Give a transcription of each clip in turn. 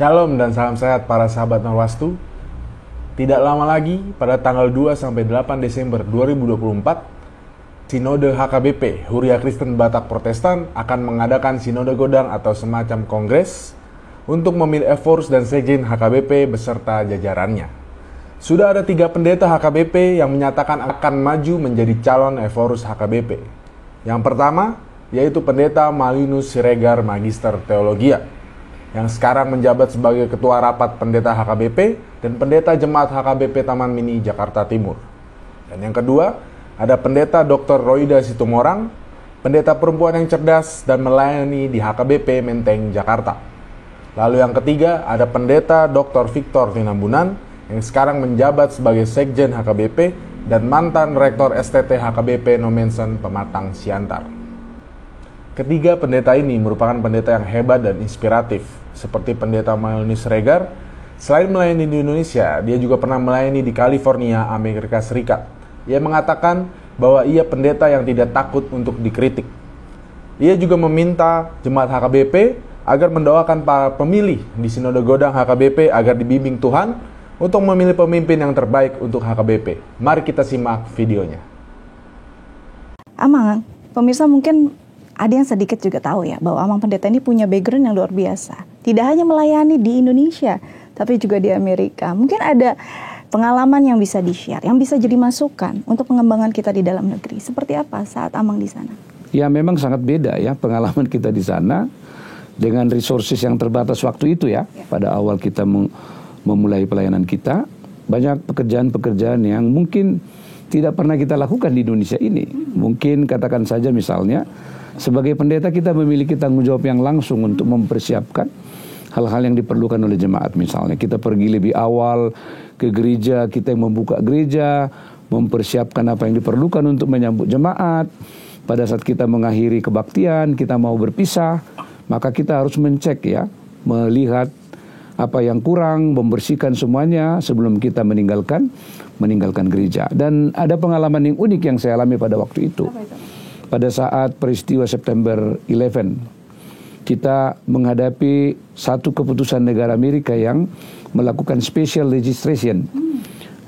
Shalom dan salam sehat para sahabat Narwastu. Tidak lama lagi, pada tanggal 2-8 Desember 2024, Sinode HKBP, Huria Kristen Batak Protestan, akan mengadakan Sinode Godang atau semacam kongres untuk memilih Evorus dan Sekjen HKBP beserta jajarannya. Sudah ada 3 pendeta HKBP yang menyatakan akan maju menjadi calon Evorus HKBP. Yang pertama, yaitu pendeta Malinus Siregar Magister Teologia, yang sekarang menjabat sebagai Ketua Rapat Pendeta HKBP dan Pendeta Jemaat HKBP Taman Mini Jakarta Timur. Dan yang kedua, ada Pendeta Dr. Roida Situmorang, pendeta perempuan yang cerdas dan melayani di HKBP Menteng, Jakarta. Lalu yang ketiga, ada Pendeta Dr. Victor Vinambunan, yang sekarang menjabat sebagai Sekjen HKBP dan mantan Rektor STT HKBP Nomensen Pematang Siantar. Ketiga pendeta ini merupakan pendeta yang hebat dan inspiratif, seperti pendeta Malinus Siregar. Selain melayani di Indonesia, dia juga pernah melayani di California, Amerika Serikat. Ia mengatakan bahwa ia pendeta yang tidak takut untuk dikritik. Ia juga meminta jemaat HKBP agar mendoakan para pemilih di Sinode Godang HKBP agar dibimbing Tuhan untuk memilih pemimpin yang terbaik untuk HKBP. Mari kita simak videonya. Amang, pemirsa mungkin ada yang sedikit juga tahu ya bahwa Amang Pendeta ini punya background yang luar biasa. Tidak hanya melayani di Indonesia, tapi juga di Amerika. Mungkin ada pengalaman yang bisa di-share, yang bisa jadi masukan untuk pengembangan kita di dalam negeri. Seperti apa saat Amang di sana? Ya memang sangat beda ya pengalaman kita di sana dengan resources yang terbatas waktu itu ya. Pada awal kita memulai pelayanan kita, banyak pekerjaan-pekerjaan yang mungkin tidak pernah kita lakukan di Indonesia ini. Mungkin katakan saja misalnya, sebagai pendeta kita memiliki tanggung jawab yang langsung untuk mempersiapkan hal-hal yang diperlukan oleh jemaat. Misalnya kita pergi lebih awal ke gereja, kita yang membuka gereja, mempersiapkan apa yang diperlukan untuk menyambut jemaat. Pada saat kita mengakhiri kebaktian, kita mau berpisah, maka kita harus mencek ya, melihat apa yang kurang, membersihkan semuanya sebelum kita meninggalkan gereja. Dan ada pengalaman yang unik yang saya alami pada waktu itu. Pada saat peristiwa September 11, kita menghadapi satu keputusan negara Amerika yang melakukan special registration,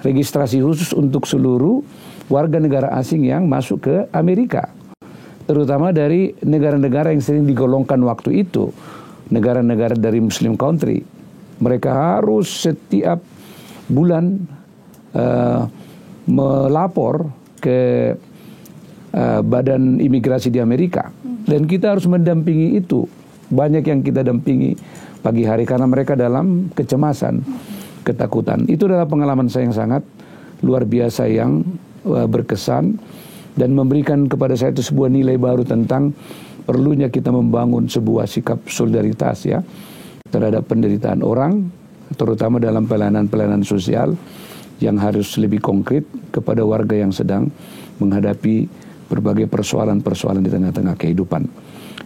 registrasi khusus untuk seluruh warga negara asing yang masuk ke Amerika, terutama dari negara-negara yang sering digolongkan waktu itu, negara-negara dari Muslim country. Mereka harus setiap bulan melapor ke Badan Imigrasi di Amerika, dan kita harus mendampingi itu. Banyak yang kita dampingi pagi hari karena mereka dalam kecemasan, ketakutan. Itu adalah pengalaman saya yang sangat luar biasa, yang berkesan dan memberikan kepada saya itu sebuah nilai baru tentang perlunya kita membangun sebuah sikap solidaritas ya terhadap penderitaan orang, terutama dalam pelayanan sosial yang harus lebih konkret kepada warga yang sedang menghadapi berbagai persoalan-persoalan di tengah-tengah kehidupan.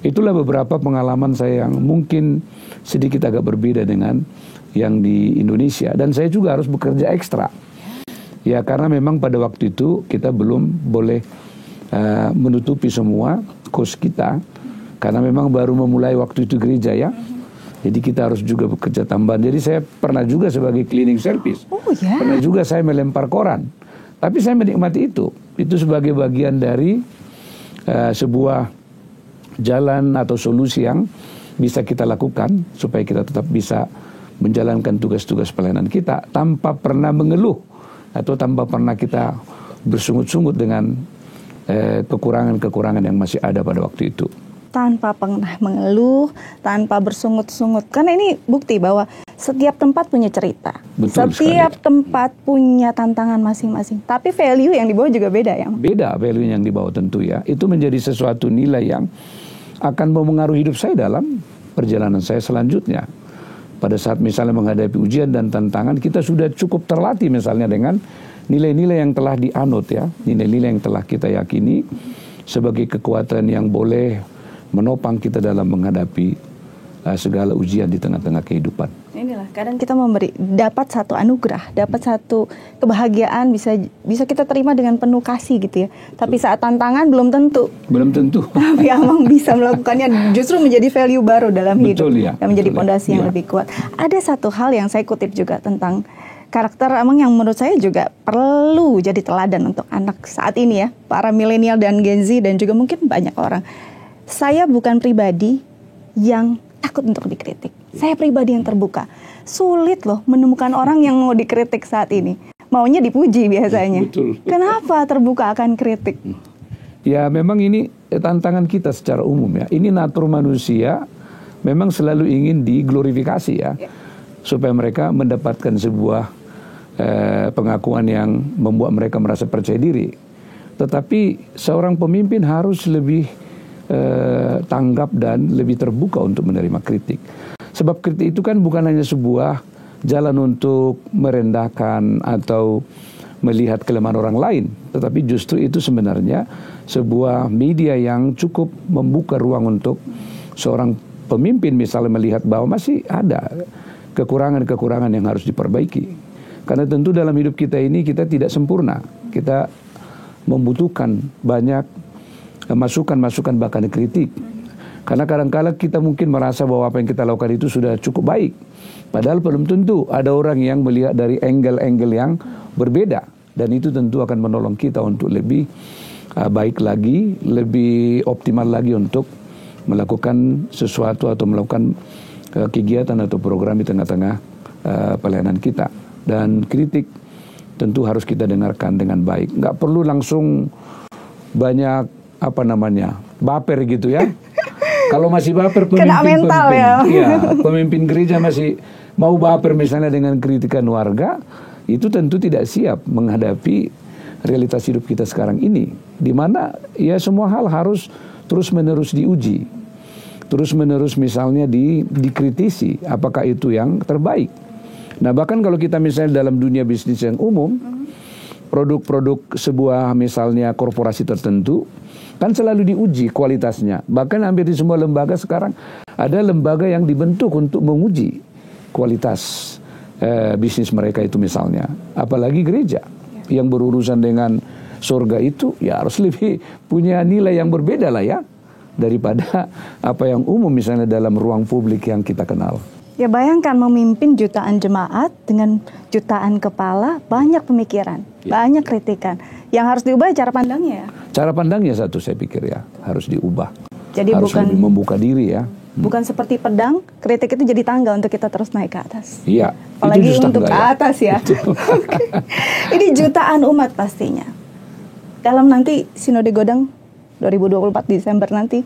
Itulah beberapa pengalaman saya yang mungkin sedikit agak berbeda dengan yang di Indonesia. Dan saya juga harus bekerja ekstra. Ya karena memang pada waktu itu kita belum boleh menutupi semua kos kita. Karena memang baru memulai waktu itu gereja ya. Jadi kita harus juga bekerja tambahan. Jadi saya pernah juga sebagai cleaning service. Pernah juga saya melempar koran. Tapi saya menikmati itu. Itu sebagai bagian dari sebuah jalan atau solusi yang bisa kita lakukan supaya kita tetap bisa menjalankan tugas-tugas pelayanan kita tanpa pernah mengeluh atau tanpa pernah kita bersungut-sungut dengan kekurangan-kekurangan yang masih ada pada waktu itu. Tanpa pernah mengeluh, tanpa bersungut-sungut. Karena ini bukti bahwa setiap tempat punya cerita. Betul setiap sekali. tempat punya tantangan masing-masing. Tapi value yang dibawa juga beda ya. Beda value yang dibawa tentu ya. Itu menjadi sesuatu nilai yang akan mempengaruhi hidup saya dalam perjalanan saya selanjutnya. Pada saat misalnya menghadapi ujian dan tantangan, kita sudah cukup terlatih misalnya dengan nilai-nilai yang telah dianut ya. Nilai-nilai yang telah kita yakini sebagai kekuatan yang boleh menopang kita dalam menghadapi segala ujian di tengah-tengah kehidupan. Inilah kadang kita dapat satu anugerah, dapat satu kebahagiaan bisa kita terima dengan penuh kasih gitu ya. Tapi saat tantangan belum tentu. Tapi Amang bisa melakukannya, justru menjadi value baru dalam hidup dan menjadi pondasi yang lebih kuat. Ada satu hal yang saya kutip juga tentang karakter Amang yang menurut saya juga perlu jadi teladan untuk anak saat ini ya, para milenial dan Gen Z dan juga mungkin banyak orang. Saya bukan pribadi yang takut untuk dikritik. Saya pribadi yang terbuka. Sulit loh menemukan orang yang mau dikritik saat ini. Maunya dipuji biasanya. Betul. Kenapa terbuka akan kritik? Ya memang ini tantangan kita secara umum ya. Ini natur manusia memang selalu ingin diglorifikasi ya. Supaya mereka mendapatkan sebuah pengakuan yang membuat mereka merasa percaya diri. Tetapi seorang pemimpin harus lebih tanggap dan lebih terbuka untuk menerima kritik. Sebab kritik itu kan bukan hanya sebuah jalan untuk merendahkan atau melihat kelemahan orang lain, tetapi justru itu sebenarnya sebuah media yang cukup membuka ruang untuk seorang pemimpin misalnya melihat bahwa masih ada kekurangan-kekurangan yang harus diperbaiki. Karena tentu dalam hidup kita ini kita tidak sempurna. Kita membutuhkan banyak masukan-masukan bahkan kritik. Karena kadang-kadang kita mungkin merasa bahwa apa yang kita lakukan itu sudah cukup baik. Padahal belum tentu. Ada orang yang melihat dari angle-angle yang berbeda. Dan itu tentu akan menolong kita untuk lebih baik lagi, lebih optimal lagi untuk melakukan sesuatu atau melakukan kegiatan atau program di tengah-tengah pelayanan kita. Dan kritik tentu harus kita dengarkan dengan baik. Nggak perlu langsung banyak baper gitu ya. Kalau masih baper pemimpin gereja masih mau baper misalnya dengan kritikan warga, itu tentu tidak siap menghadapi realitas hidup kita sekarang ini, di mana ya semua hal harus terus-menerus diuji, terus-menerus misalnya dikritisi, apakah itu yang terbaik. Nah bahkan kalau kita misalnya dalam dunia bisnis yang umum, produk-produk sebuah misalnya korporasi tertentu kan selalu diuji kualitasnya. Bahkan hampir di semua lembaga sekarang ada lembaga yang dibentuk untuk menguji kualitas bisnis mereka itu misalnya. Apalagi gereja yang berurusan dengan surga itu ya harus lebih punya nilai yang berbeda lah ya daripada apa yang umum misalnya dalam ruang publik yang kita kenal. Ya bayangkan memimpin jutaan jemaat dengan jutaan kepala, banyak pemikiran, banyak kritikan. Yang harus diubah cara pandangnya ya? Cara pandangnya satu saya pikir ya, harus diubah. Jadi harus bukan lebih membuka diri ya. Bukan seperti pedang, kritik itu jadi tangga untuk kita terus naik ke atas. Iya. Apalagi untuk ke atas ya. Ini jutaan umat pastinya. Dalam nanti Sinode Godang 2024 Desember nanti,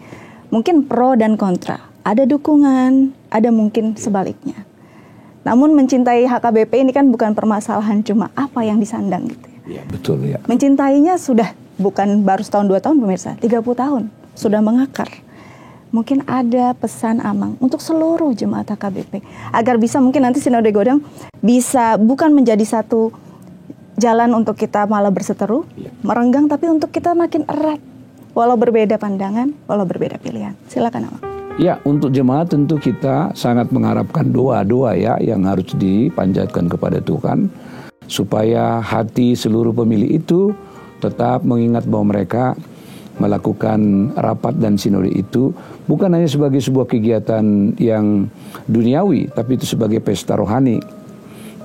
mungkin pro dan kontra. Ada dukungan, ada mungkin sebaliknya. Namun mencintai HKBP ini kan bukan permasalahan cuma apa yang disandang gitu ya. Iya, betul ya. Mencintainya sudah bukan baru setahun 2 tahun pemirsa, 30 tahun sudah mengakar. Mungkin ada pesan Amang untuk seluruh jemaat HKBP agar bisa mungkin nanti Sinode Godang bisa bukan menjadi satu jalan untuk kita malah berseteru, merenggang, tapi untuk kita makin erat walau berbeda pandangan, walau berbeda pilihan. Silakan Amang. Ya, untuk jemaat tentu kita sangat mengharapkan doa-doa ya yang harus dipanjatkan kepada Tuhan supaya hati seluruh pemilih itu tetap mengingat bahwa mereka melakukan rapat dan sinode itu bukan hanya sebagai sebuah kegiatan yang duniawi, tapi itu sebagai pesta rohani,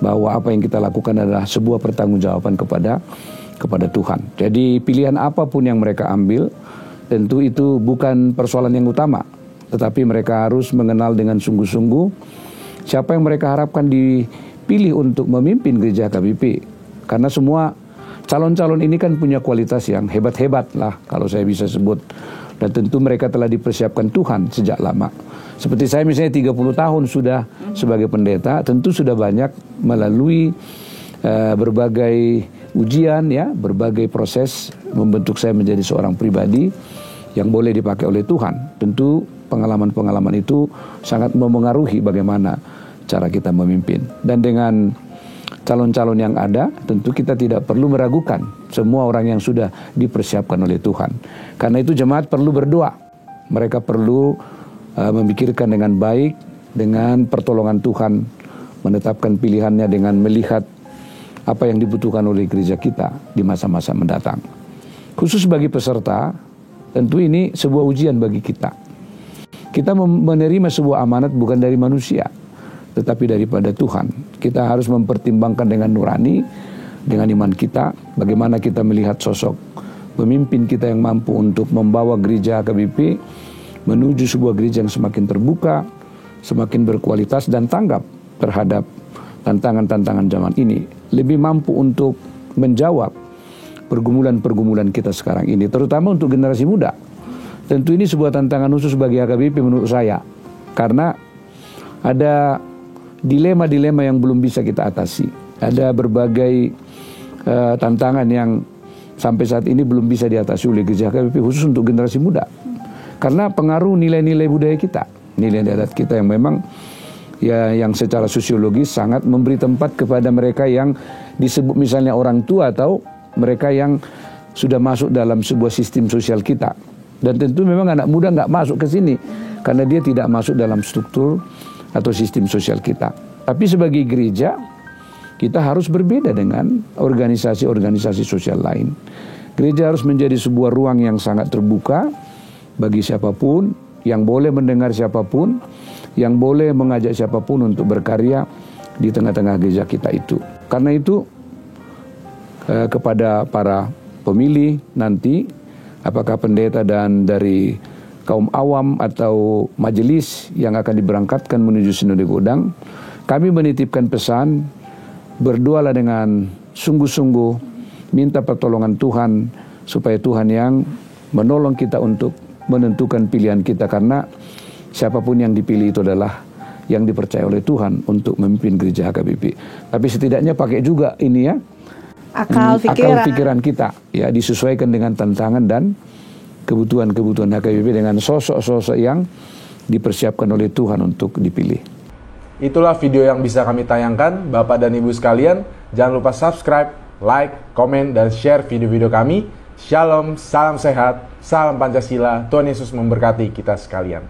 bahwa apa yang kita lakukan adalah sebuah pertanggungjawaban kepada Tuhan. Jadi pilihan apapun yang mereka ambil, tentu itu bukan persoalan yang utama, tetapi mereka harus mengenal dengan sungguh-sungguh siapa yang mereka harapkan dipilih untuk memimpin gereja HKBP. Karena semua calon-calon ini kan punya kualitas yang hebat-hebat lah kalau saya bisa sebut. Dan tentu mereka telah dipersiapkan Tuhan sejak lama. Seperti saya misalnya 30 tahun sudah sebagai pendeta, tentu sudah banyak melalui berbagai ujian ya, berbagai proses membentuk saya menjadi seorang pribadi yang boleh dipakai oleh Tuhan. Tentu pengalaman-pengalaman itu sangat memengaruhi bagaimana cara kita memimpin. Dan dengan calon-calon yang ada, tentu kita tidak perlu meragukan semua orang yang sudah dipersiapkan oleh Tuhan. Karena itu jemaat perlu berdoa. Mereka perlu memikirkan dengan baik, dengan pertolongan Tuhan menetapkan pilihannya dengan melihat apa yang dibutuhkan oleh gereja kita di masa-masa mendatang. Khusus bagi peserta, tentu ini sebuah ujian bagi kita. Kita menerima sebuah amanat bukan dari manusia, tetapi daripada Tuhan. Kita harus mempertimbangkan dengan nurani, dengan iman kita, bagaimana kita melihat sosok pemimpin kita yang mampu untuk membawa gereja HKBP menuju sebuah gereja yang semakin terbuka, semakin berkualitas dan tanggap terhadap tantangan-tantangan zaman ini. Lebih mampu untuk menjawab pergumulan-pergumulan kita sekarang ini, terutama untuk generasi muda. Tentu ini sebuah tantangan khusus bagi HKBP menurut saya, karena ada dilema-dilema yang belum bisa kita atasi. Ada berbagai tantangan yang sampai saat ini belum bisa diatasi oleh gereja HKBP khusus untuk generasi muda. Karena pengaruh nilai-nilai budaya kita, nilai-nilai adat kita yang memang ya yang secara sosiologis sangat memberi tempat kepada mereka yang disebut misalnya orang tua atau mereka yang sudah masuk dalam sebuah sistem sosial kita. Dan tentu memang anak muda nggak masuk ke sini karena dia tidak masuk dalam struktur atau sistem sosial kita. Tapi sebagai gereja kita harus berbeda dengan organisasi-organisasi sosial lain. Gereja harus menjadi sebuah ruang yang sangat terbuka bagi siapapun, yang boleh mendengar siapapun, yang boleh mengajak siapapun untuk berkarya di tengah-tengah gereja kita itu. Karena itu kepada para pemilih nanti, apakah pendeta dan dari kaum awam atau majelis yang akan diberangkatkan menuju Sinode Godang, kami menitipkan pesan, berdoalah dengan sungguh-sungguh, minta pertolongan Tuhan, supaya Tuhan yang menolong kita untuk menentukan pilihan kita, karena siapapun yang dipilih itu adalah yang dipercaya oleh Tuhan untuk memimpin gereja HKBP. Tapi setidaknya pakai juga ini ya, akal pikiran kita ya, disesuaikan dengan tantangan dan kebutuhan-kebutuhan HKBP dengan sosok-sosok yang dipersiapkan oleh Tuhan untuk dipilih. Itulah video yang bisa kami tayangkan. Bapak dan Ibu sekalian, jangan lupa subscribe, like, komen, dan share video-video kami. Shalom, salam sehat, salam Pancasila, Tuhan Yesus memberkati kita sekalian.